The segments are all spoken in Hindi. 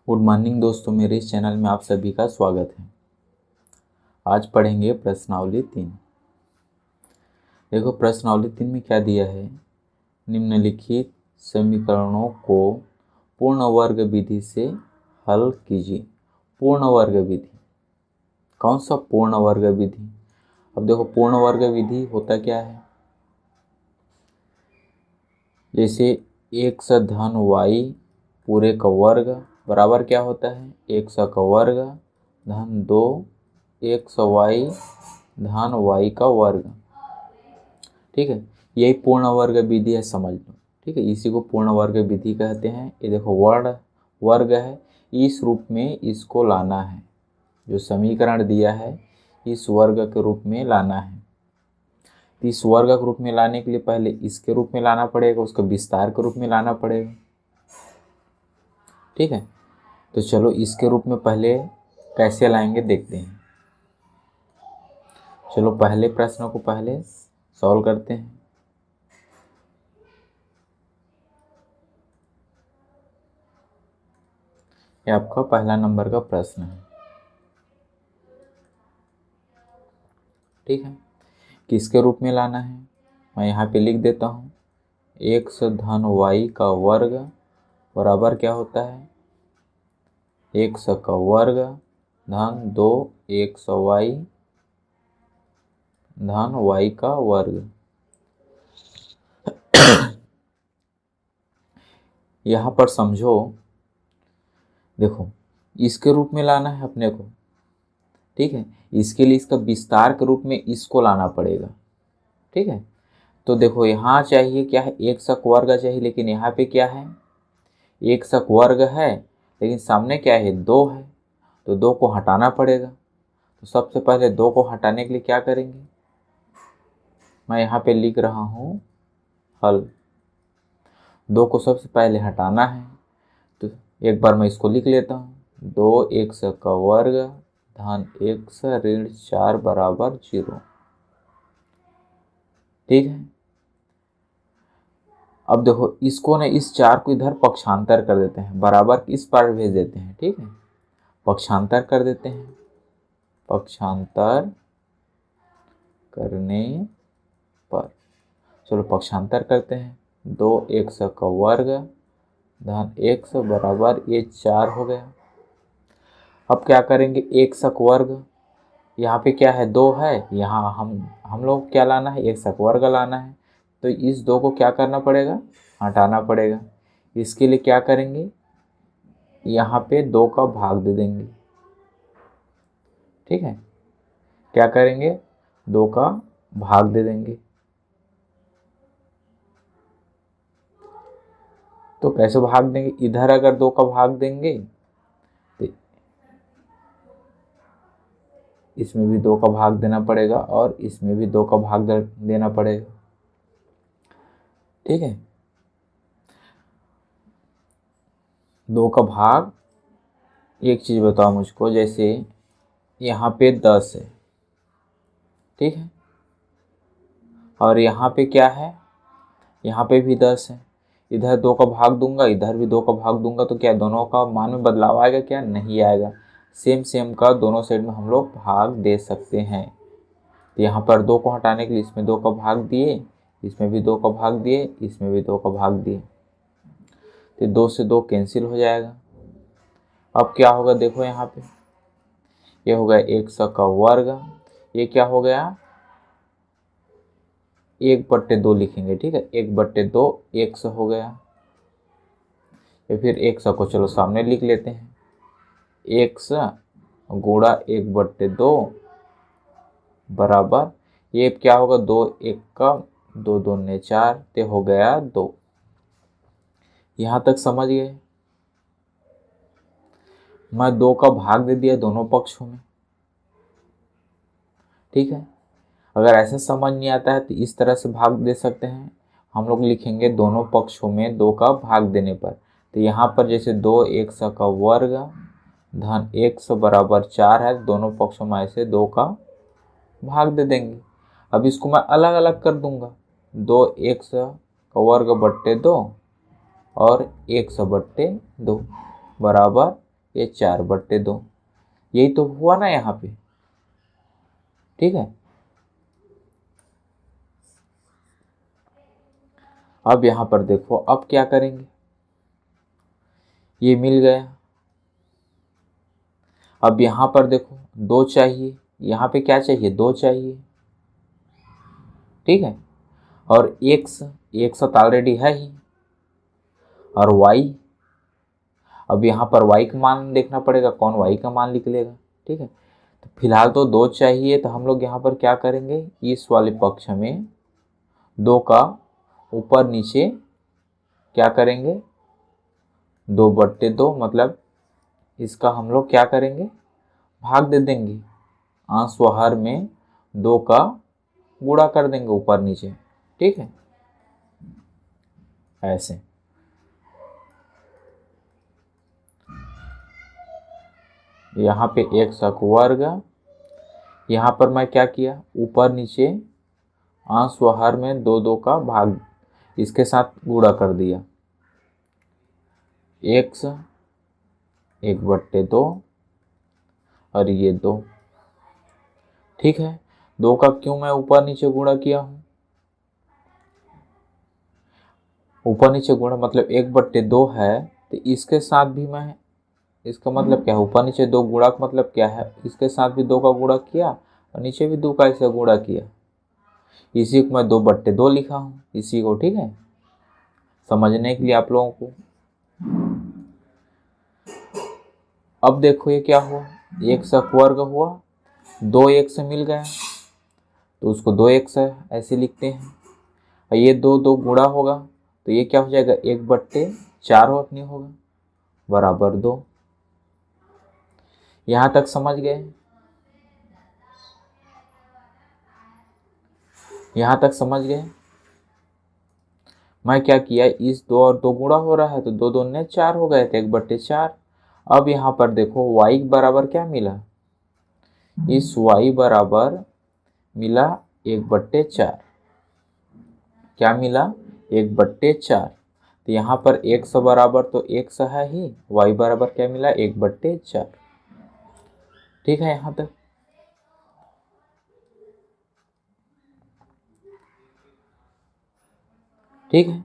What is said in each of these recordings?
गुड मॉर्निंग दोस्तों, मेरे इस चैनल में आप सभी का स्वागत है। आज पढ़ेंगे प्रश्नावली 3। देखो प्रश्नावली 3 में क्या दिया है। निम्नलिखित समीकरणों को पूर्ण वर्ग विधि से हल कीजिए। पूर्ण वर्ग विधि, कौन सा पूर्ण वर्ग विधि? अब देखो पूर्ण वर्ग विधि होता क्या है। जैसे x धन y पूरे का वर्ग बराबर क्या होता है, x का वर्ग धन 2xy धन y का वर्ग। ठीक है, यही पूर्ण वर्ग विधि है, समझ लो। ठीक है, इसी को पूर्ण वर्ग विधि कहते हैं। ये देखो वर्ग है, इस रूप में इसको लाना है। जो समीकरण दिया है इस वर्ग के रूप में लाना है। तो इस वर्ग के रूप में लाने के लिए पहले इसके रूप में लाना पड़ेगा, उसका विस्तार के रूप में लाना पड़ेगा। ठीक है, तो चलो इसके रूप में पहले कैसे लाएंगे देखते हैं। चलो पहले प्रश्न को पहले सॉल्व करते हैं। ये आपका पहला नंबर का प्रश्न है। ठीक है, किसके रूप में लाना है मैं यहाँ पे लिख देता हूँ। x धन y का वर्ग बराबर क्या होता है, x का वर्ग धन 2xy धन y का वर्ग। यहाँ पर समझो, देखो इसके रूप में लाना है अपने को। ठीक है, इसके लिए इसका विस्तार के रूप में इसको लाना पड़ेगा। ठीक है, तो देखो यहाँ चाहिए क्या है, x का वर्ग चाहिए, लेकिन यहाँ पे क्या है, x का वर्ग है लेकिन सामने क्या है, 2 है, तो 2 को हटाना पड़ेगा। तो सबसे पहले 2 को हटाने के लिए क्या करेंगे, मैं यहाँ पे लिख रहा हूँ हल। 2 को सबसे पहले हटाना है, तो एक बार मैं इसको लिख लेता हूँ। 2x का वर्ग धन x ऋण 4 बराबर 0। ठीक है, अब देखो इसको ना, इस 4 को इधर पक्षांतर कर देते हैं, बराबर इस पार भेज देते हैं। ठीक है, पक्षांतर कर देते हैं। पक्षांतर करने पर चलो पक्षांतर करते हैं। 2x का वर्ग धन x बराबर ये 4 हो गया। अब क्या करेंगे, x का वर्ग यहाँ पे क्या है, 2 है, यहाँ हम लोग क्या लाना है, x का वर्ग लाना है। तो इस 2 को क्या करना पड़ेगा, हटाना पड़ेगा। इसके लिए क्या करेंगे, यहाँ पे 2 का भाग दे देंगे। ठीक है, क्या करेंगे, 2 का भाग दे देंगे। तो कैसे भाग देंगे, इधर अगर 2 का भाग देंगे तो इसमें भी 2 का भाग देना पड़ेगा और इसमें भी 2 का भाग देना पड़ेगा। ठीक है, 2 का भाग, एक चीज़ बताओ मुझको, जैसे यहाँ पे 10 है। ठीक है, और यहाँ पे क्या है, यहाँ पे भी 10 है। इधर 2 का भाग दूंगा, इधर भी 2 का भाग दूंगा, तो क्या दोनों का मान में बदलाव आएगा, क्या नहीं आएगा। सेम का दोनों साइड में हम लोग भाग दे सकते हैं। तो यहाँ पर 2 को हटाने के लिए इसमें 2 का भाग दिए, इसमें भी 2 का भाग दिए, इसमें भी 2 का भाग दिए, तो 2 से 2 कैंसिल हो जाएगा। अब क्या होगा, देखो यहाँ पे ये हो गया x का वर्ग, ये क्या हो गया, 1/2 लिखेंगे। ठीक है, 1/2 x हो गया। या फिर x को चलो सामने लिख लेते हैं, x गुणा 1/2 बराबर ये क्या होगा, 2 1 का 2 2 ने 4, ते हो गया 2। यहाँ तक समझ गए। मैं 2 का भाग दे दिया दोनों पक्षों में। ठीक है, अगर ऐसा समझ नहीं आता है तो इस तरह से भाग दे सकते हैं। हम लोग लिखेंगे दोनों पक्षों में 2 का भाग देने पर। तो यहाँ पर जैसे 2x का वर्ग धन x बराबर 4 है, दोनों पक्षों में ऐसे 2 का भाग दे देंगे। अब इसको मैं अलग अलग कर दूंगा, 2x का वर्ग बट्टे 2 और x बट्टे 2 बराबर ये 4/2। यही तो हुआ ना यहाँ पे, ठीक है। अब यहाँ पर देखो, अब क्या करेंगे, ये मिल गया। अब यहाँ पर देखो 2 चाहिए, यहाँ पे क्या चाहिए, 2 चाहिए, ठीक है। और x तो ऑलरेडी है ही, और y, अब यहाँ पर y का मान देखना पड़ेगा, कौन y का मान निकलेगा, ठीक है। तो फिलहाल तो 2 चाहिए, तो हम लोग यहाँ पर क्या करेंगे, इस वाले पक्ष में 2 का ऊपर नीचे क्या करेंगे, 2/2, मतलब इसका हम लोग क्या करेंगे, भाग दे देंगे, अंश व हर में 2 का गुणा कर देंगे ऊपर नीचे, ठीक है, ऐसे। यहाँ पे x², यहाँ पर मैं क्या किया, ऊपर नीचे अंश व हर में 2 का भाग इसके साथ गुणा कर दिया, x 1/2 और ये 2, ठीक है। 2 का क्यों मैं ऊपर नीचे गुणा किया हूँ, ऊपर नीचे गुणा मतलब 1/2 है, तो इसके साथ भी मैं, इसका मतलब क्या है, ऊपर नीचे 2 गुणा का मतलब क्या है, इसके साथ भी 2 का गुणा किया और नीचे भी 2 का ऐसे गुणा किया, इसी को मैं 2/2 लिखा हूँ, इसी को, ठीक है, समझने के लिए आप लोगों को। अब देखो ये क्या हुआ, x² हुआ, 2x मिल गया, तो उसको 2x ऐसे लिखते हैं, और ये 2 गुणा होगा, तो ये क्या हो जाएगा, 1/4 अपनी होगा, बराबर 2। यहाँ तक समझ गए, यहाँ तक समझ गए। मैं क्या किया, इस 2 और 2 गुणा हो रहा है, तो 2 दूनी 4 हो गए, तो 1/4। अब यहाँ पर देखो y बराबर क्या मिला, इस y बराबर मिला 1/4, क्या मिला, 1/4। तो यहाँ पर x बराबर तो x है ही, y बराबर क्या मिला, 1/4, ठीक है यहाँ तक। ठीक है,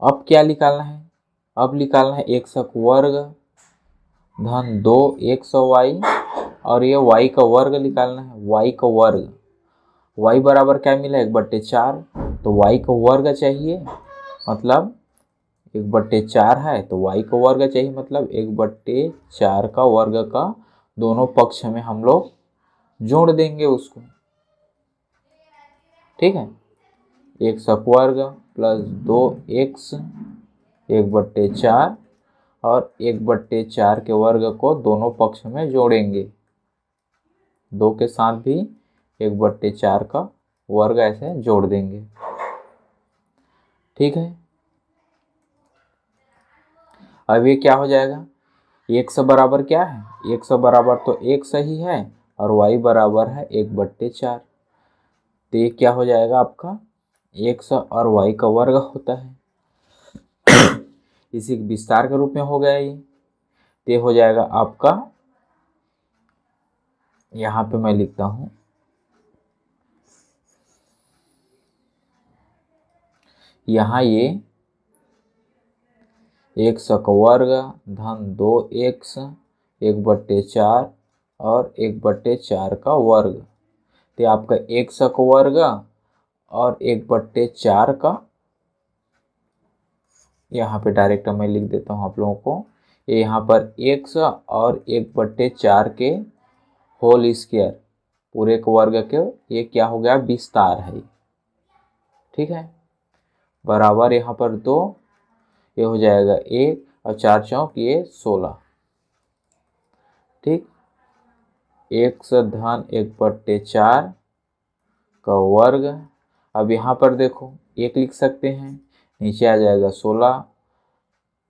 अब क्या निकालना है, अब निकालना है x² धन 2xy, और ये y का वर्ग निकालना है, y का वर्ग, y बराबर क्या मिला, 1/4, तो y का वर्ग चाहिए, मतलब 1/4 है, तो y का वर्ग चाहिए, मतलब 1/4 का वर्ग का दोनों पक्ष में हम लोग जोड़ देंगे उसको, ठीक है। x² प्लस 2x 1/4 और 1/4 के वर्ग को दोनों पक्ष में जोड़ेंगे, 2 के साथ भी 1/4 का वर्ग ऐसे जोड़ देंगे, ठीक है। अब ये क्या हो जाएगा, x बराबर क्या है, x बराबर तो x ही है, और y बराबर है 1/4, तो ये क्या हो जाएगा आपका, x और y का वर्ग होता है, इसी विस्तार के रूप में हो गया ये, तो ये हो जाएगा आपका, यहाँ पे मैं लिखता हूँ, यहाँ ये x² धन 2x 1/4 और 1/4 का वर्ग, तो आपका x² और 1/4 का, यहाँ पे डायरेक्ट मैं लिख देता हूँ आप लोगों को, ये यहाँ पर x और 1/4 के होल स्क्वायर पूरे के वर्ग के, ये क्या हो गया, विस्तार है, ठीक है, बराबर यहाँ पर 2, ये हो जाएगा 1 और 4 चौक ये 16, ठीक, x धन 1/4 का वर्ग। अब यहाँ पर देखो 1 लिख सकते हैं, नीचे आ जाएगा 16,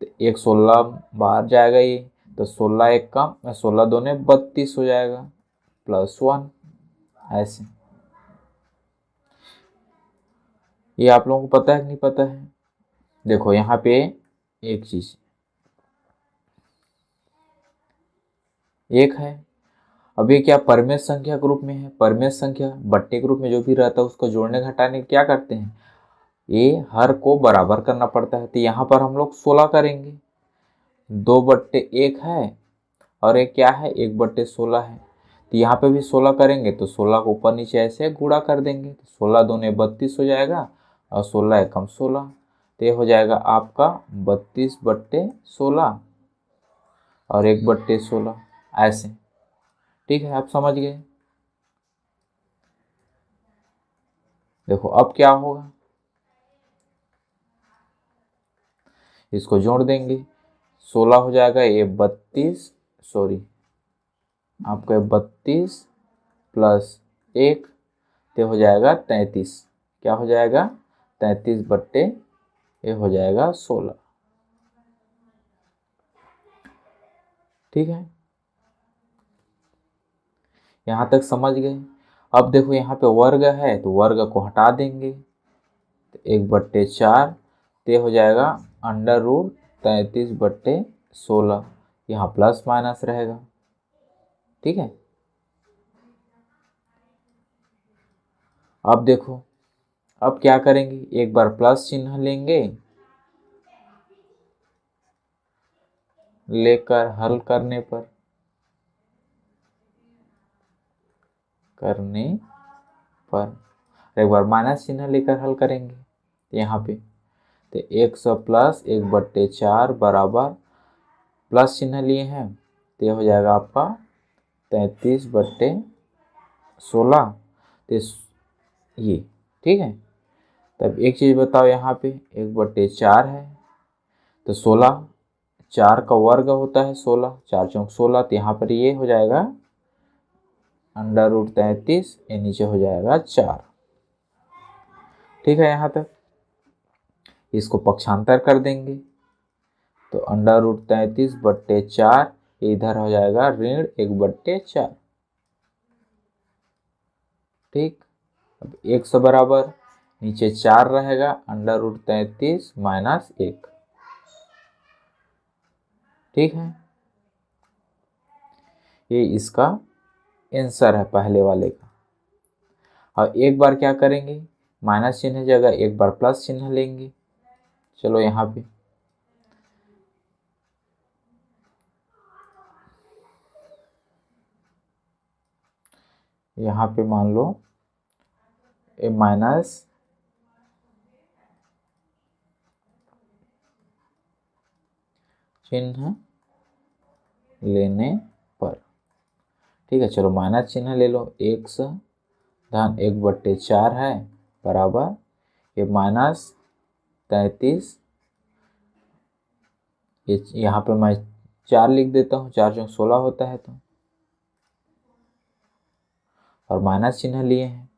तो 1 16 बाहर जाएगा ये, तो 16 1 कम, 16 दूने 32 हो जाएगा, +1, ऐसे। ये आप लोगों को पता है कि नहीं पता है, देखो यहाँ पे एक चीज, एक है। अब ये क्या परमेय संख्या के रूप में है, परमेय संख्या बट्टे के रूप में जो भी रहता है उसको जोड़ने घटाने क्या करते हैं, ये हर को बराबर करना पड़ता है। तो यहाँ पर हम लोग 16 करेंगे, 2/1 है और एक क्या है 1/16 है। तो यहाँ पे भी 16 करेंगे तो 16 को ऊपर नीचे ऐसे गुणा कर देंगे, तो 16 दूने 32 हो जाएगा और 16 एकम 16, तो ये हो जाएगा आपका 32/16 और 1/16 ऐसे। ठीक है, आप समझ गए। देखो अब क्या होगा, इसको जोड़ देंगे, 16 हो जाएगा ये 32, सॉरी आपका 32 प्लस 1 तो हो जाएगा 33। क्या हो जाएगा 33 ये हो जाएगा 16। ठीक है, यहाँ तक समझ गए। अब देखो यहाँ पे वर्ग है तो वर्ग को हटा देंगे, तो 1/4 तो हो जाएगा √33/16, यहाँ प्लस माइनस रहेगा। ठीक है, अब देखो अब क्या करेंगे, एक बार प्लस चिन्ह लेंगे, लेकर हल करने पर एक बार माइनस चिन्ह लेकर हल करेंगे यहाँ पे, तो 100 प्लस 1/4 बराबर प्लस चिन्ह लिए हैं तो ये हो जाएगा आपका 33/16। तो ये ठीक है। तब एक चीज़ बताओ, यहाँ पे 1/4 है तो 16, 4 का वर्ग होता है 16, 4 चौक 16, तो यहाँ पर ये हो जाएगा √33, ये नीचे हो जाएगा 4। ठीक है, यहाँ तक इसको पक्षांतर कर देंगे तो √33/4 इधर हो जाएगा ऋण 1/4। ठीक, अब 100 बराबर नीचे 4 रहेगा √33 माइनस 1। ठीक है, ये इसका आंसर है पहले वाले का। और एक बार क्या करेंगे, माइनस चिन्ह जगह एक बार प्लस चिन्ह लेंगे। चलो यहाँ पे मान लो ए माइनस चिन्ह लेने पर, ठीक है चलो माइनस चिन्ह ले लो, 1 धन 1/4 है बराबर ये -33, ये यहाँ पे मैं 4 लिख देता हूँ, 4 चौक 16 होता है तो, और माइनस चिन्ह लिए हैं,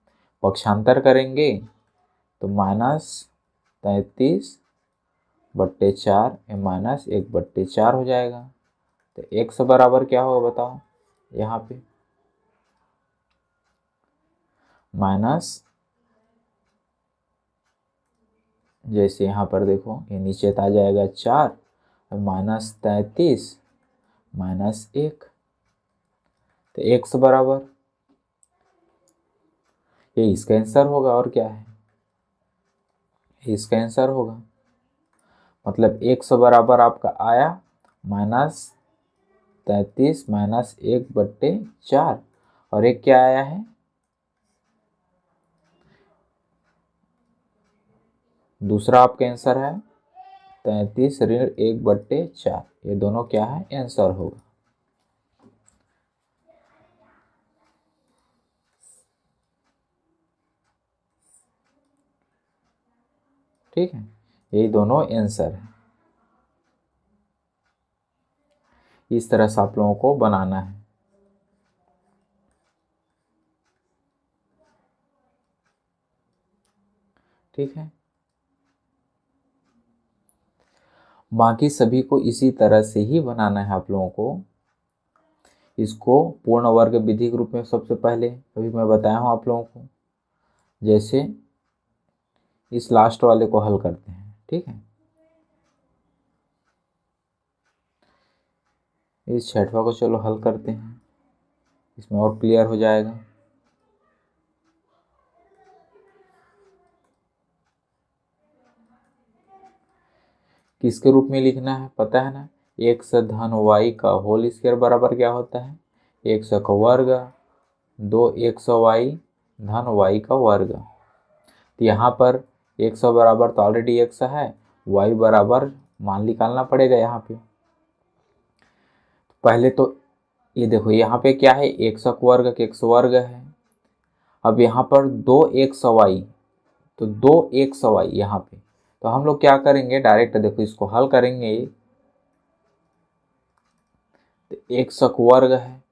पक्षांतर करेंगे तो -33/4 ये -1/4 हो जाएगा। तो 100 बराबर क्या होगा बताओ, यहाँ पे माइनस, जैसे यहाँ पर देखो ये नीचे आ जाएगा 4 -33 -1, तो 100 बराबर ये इसका आंसर होगा। और क्या है, इसका आंसर होगा, मतलब 100 बराबर आपका आया -33 -1/4, और एक क्या आया है, दूसरा आपका आंसर है 33 ऋण 1/4, ये दोनों क्या है आंसर होगा। ठीक है, यही दोनों आंसर है। इस तरह से आप लोगों को बनाना है। ठीक है, बाकी सभी को इसी तरह से ही बनाना है आप लोगों को। इसको पूर्ण वर्ग विधि के रूप में सबसे पहले अभी मैं बताया हूँ आप लोगों को, जैसे इस लास्ट वाले को हल करते हैं। ठीक है, इस छठवा को चलो हल करते हैं, इसमें और क्लियर हो जाएगा। किसके रूप में लिखना है पता है ना, एक्स धन वाई का होल स्क्वायर बराबर क्या होता है, एक्स का वर्ग 2x वाई धन वाई का वर्ग। तो यहाँ पर एक्स बराबर तो ऑलरेडी एक्स है, वाई बराबर मान निकालना पड़ेगा यहाँ पे। पहले तो ये देखो यहाँ पे क्या है, एक्स वर्ग के एक्स वर्ग है। अब यहाँ पर 2x वाई, तो 2x वाई यहाँ पे, तो हम लोग क्या करेंगे डायरेक्ट देखो इसको हल करेंगे। तो एक्स वर्ग है,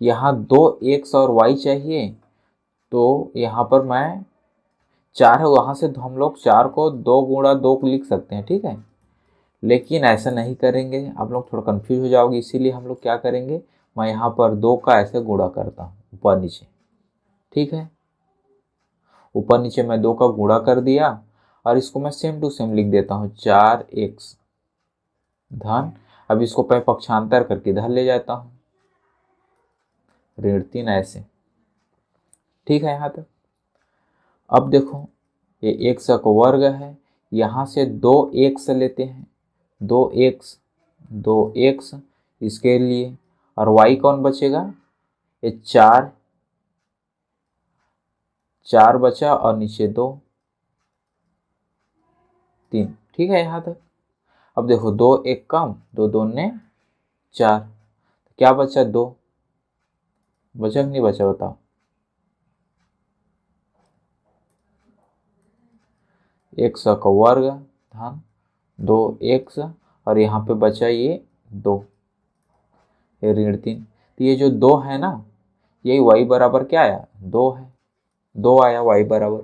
यहाँ 2x और y चाहिए, तो यहाँ पर मैं 4 है, वहाँ से हम लोग 4 को 2 गुणा 2 लिख सकते हैं, ठीक है। लेकिन ऐसा नहीं करेंगे, आप लोग थोड़ा कंफ्यूज हो जाओगे, इसीलिए हम लोग क्या करेंगे, मैं यहाँ पर 2 का ऐसे गुणा करता हूँ ऊपर नीचे, ठीक है। ऊपर नीचे मैं 2 का गुणा कर दिया और इसको मैं सेम टू सेम लिख देता हूँ 4x धन, अब इसको मैं पक्षांतर करके इधर ले जाता हूँ ऋण 3 ऐसे, ठीक है यहाँ तक। अब देखो ये एक्स का वर्ग है, यहाँ से 2x लेते हैं, 2x इसके लिए, और y कौन बचेगा, ये 4 बचा और नीचे 2 3, ठीक है यहाँ तक। अब देखो 2 1 कम, 2 2 ने 4, क्या बचा 2, बचा कि नहीं बचा बताओ, एक्स का वर्ग धन 2x और यहाँ पे बचा ये 2, ये ऋण 3। तो ये जो 2 है ना, यही y बराबर क्या आया, 2 है, 2 आया y बराबर,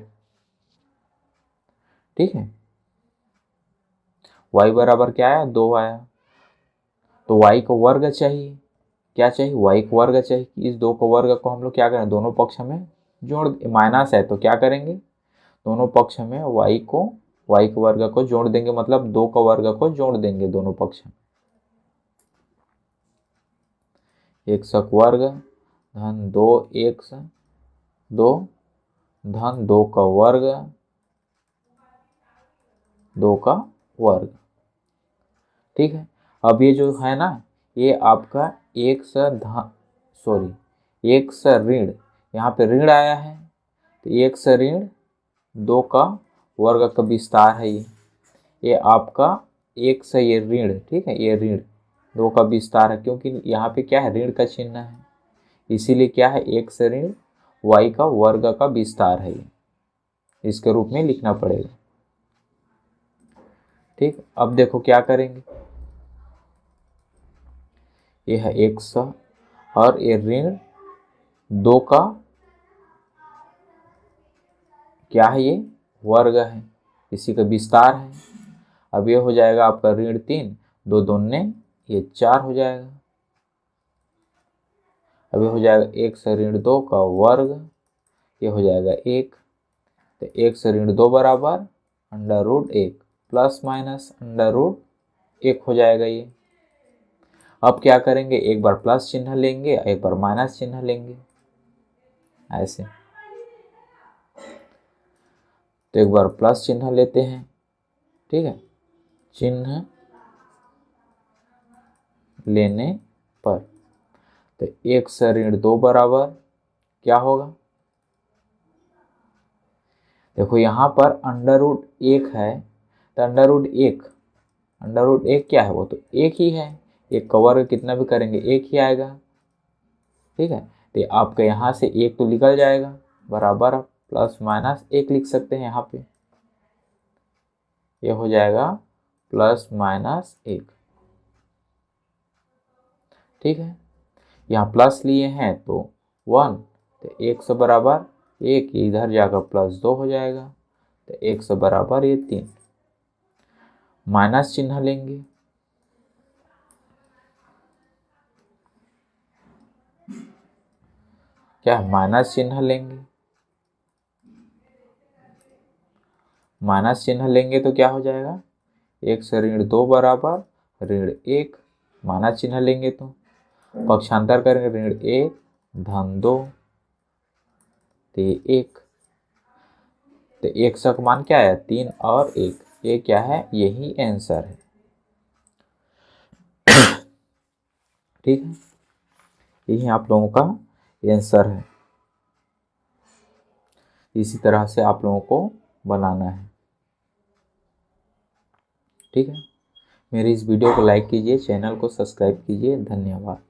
ठीक है। y बराबर क्या आया, 2 आया। तो y को वर्ग चाहिए, क्या चाहिए, y को वर्ग चाहिए। इस 2 को वर्ग को हम लोग क्या करें, दोनों पक्ष में जोड़, माइनस है तो क्या करेंगे, दोनों पक्ष में y के वर्ग को जोड़ देंगे, मतलब 2 का वर्ग को जोड़ देंगे दोनों पक्ष में। एक्स वर्ग धन 2x 2 धन 2 का वर्ग 2 का वर्ग, ठीक है। अब ये जो है ना, ये आपका एक्स ऋण, यहाँ पे ऋण आया है, तो एक्स ऋण 2 का वर्ग का विस्तार है ये आपका एक्स ये ऋण, ठीक है, ये ऋण 2 का विस्तार है, क्योंकि यहाँ पे क्या है, ऋण का चिन्ह है, इसीलिए क्या है, एक्स ऋण वाई का वर्ग का विस्तार है, ये इसके रूप में लिखना पड़ेगा, ठीक। अब देखो क्या करेंगे, ये है एक्स और ये ऋण 2 का क्या है, ये वर्ग है, इसी का विस्तार है। अब ये हो जाएगा आपका ऋण 3, 2 दूने ये 4 हो जाएगा। अब ये हो जाएगा एक्स ऋण 2 का वर्ग, ये हो जाएगा 1, तो एक्स ऋण 2 बराबर √1 प्लस माइनस √1 हो जाएगा ये। अब क्या करेंगे, एक बार प्लस चिन्ह लेंगे, एक बार माइनस चिन्ह लेंगे ऐसे, तो एक बार प्लस चिन्ह लेते हैं, ठीक है। चिन्ह लेने पर तो एक्स ऋण 2 बराबर क्या होगा, देखो यहाँ पर √1 है, तो √1 क्या है, वो तो 1 ही है, एक का वर्ग कितना भी करेंगे 1 ही आएगा, ठीक है। तो आपका यहाँ से 1 तो निकल जाएगा, बराबर आप प्लस माइनस 1 लिख सकते हैं यहाँ पे, ये हो जाएगा प्लस माइनस 1, ठीक है। यहाँ प्लस लिए हैं तो 1, तो 1 बराबर 1, इधर जाकर प्लस 2 हो जाएगा, तो 1 बराबर ये 3, माइनस चिन्ह लेंगे, क्या माइनस चिन्ह लेंगे, माइनस चिन्ह लेंगे तो क्या हो जाएगा, एक्स ऋण 2 बराबर ऋण 1 माना चिन्ह लेंगे तो पक्षांतर करेंगे, ऋण 1 धन 2 तो 1, तो 1 का मान क्या है 3 और 1, ये क्या है, यही आंसर है। ठीक है, यही आप लोगों का आंसर है। इसी तरह से आप लोगों को बनाना है। ठीक है, मेरी इस वीडियो को लाइक कीजिए, चैनल को सब्सक्राइब कीजिए। धन्यवाद।